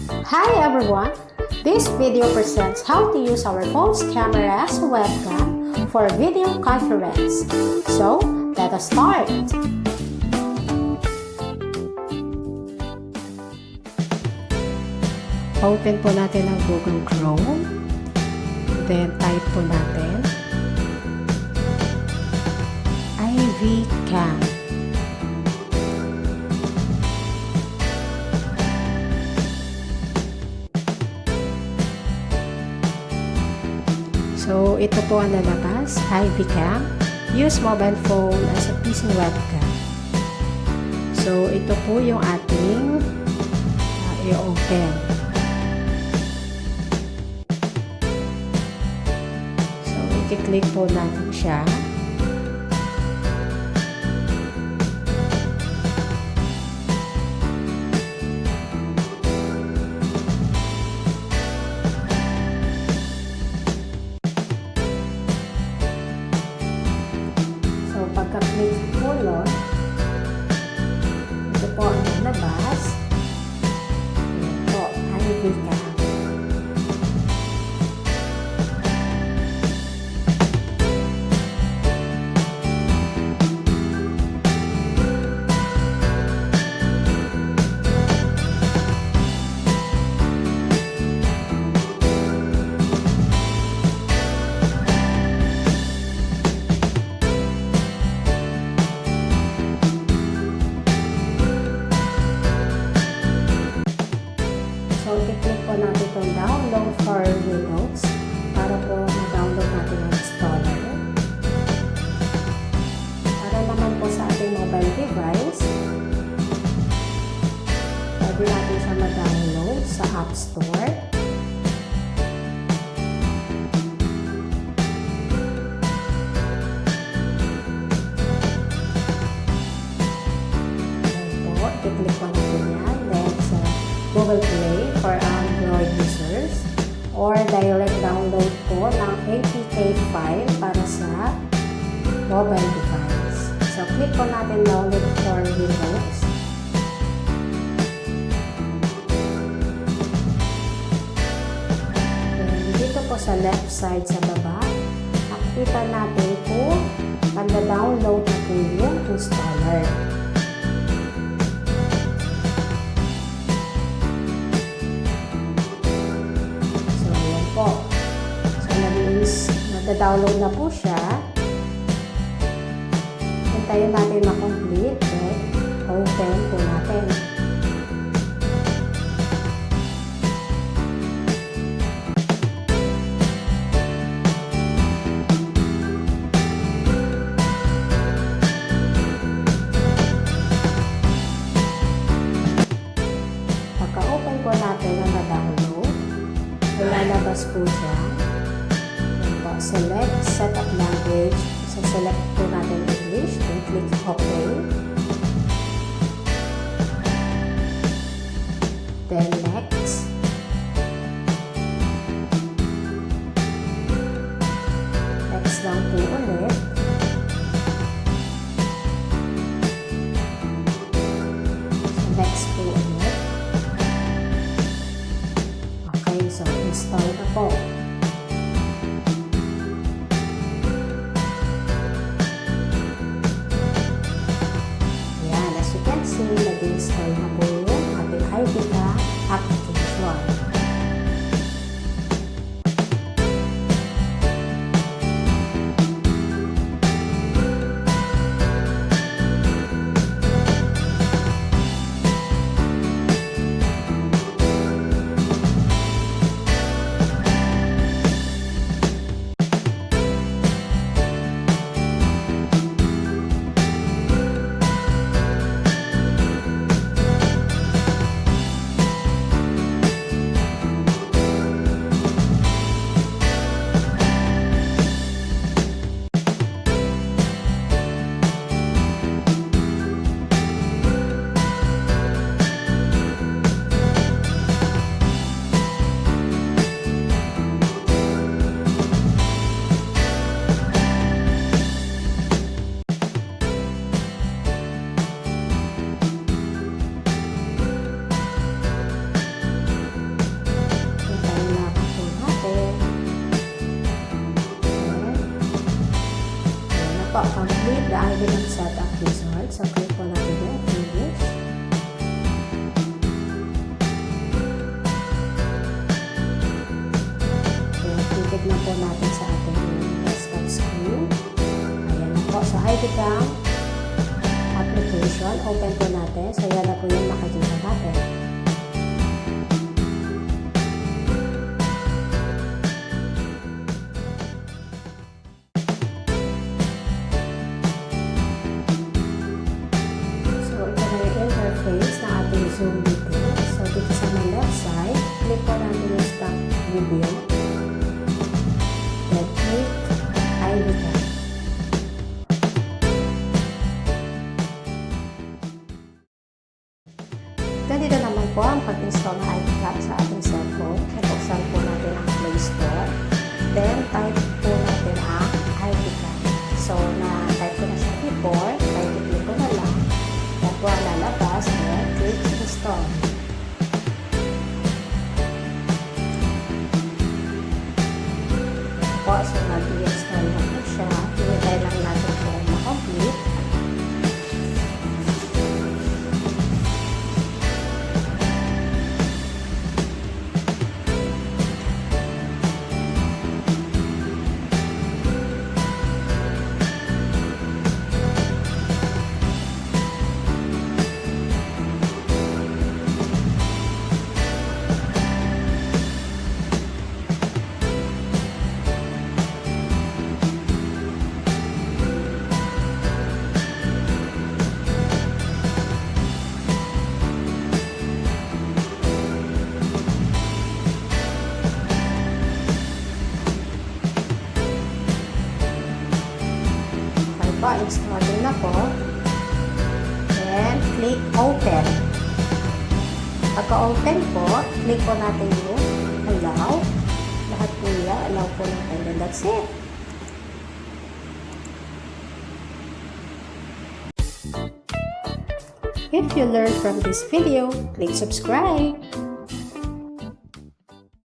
Hi everyone! This video presents how to use our phone's camera as a webcam for video conference. So, let us start! Open po natin ang Google Chrome. Then, type po natin Webcam. So, ito po ang lalabas, Webcam. Use mobile phone as a PC webcam. So, ito po yung ating i-open. So, i-click po natin siya. Pagka-click po nun, ito po ang lalabas. Ito po, Webcam. So, i-click po natin itong download for Windows para po ma-download natin yung installer. Para naman po sa ating mobile device, pwede natin siya ma-download sa App Store. Ayan po, i-click po natin yan. Then sa Google Play for Android users or direct download po ng APK file para sa mobile device. So, click po natin download for Windows. Then, dito po sa left side sa baba, makikita natin po pag-download na po yung installer. So, nag-download na po siya. Hintayin natin ma-complete. Then, open po natin. Pagka-open po natin ang na-download, lalabas po siya. Select Setup Language. So, select po natin English. Then, click OK. Then, next. Next lang po ulit. So, next po ulit. Okay, so, install na po. Nag-install na po yung ating Webcam application. cabinet setup result. So, click po natin yung finish. Titignan po natin sa ating desktop screen. Ayan na po. So, Videocam application. Open po natin. So, yan na po yung makikita natin. So, ito na yung interface ng ating Zoom meeting. So, dito sa my left side, click po natin yung stop video. Then, click Videocam. Dito naman po ang pag-install ng Videocam sa ating cellphone. Buksan po natin ang Play Store. Then, type po natin ang Videocam. So, na-type ko na siya before. Type ko na lang. Yan po ang lalabas. Then, click Install. So, nag-i-install na po siya. Hinintay lang natin po ma-complete. Install din na po. Then, click Open. Pagka-open po, click po natin yung Allow. Lahat po yan, allow po natin. And that's it. If you learned from this video, click subscribe.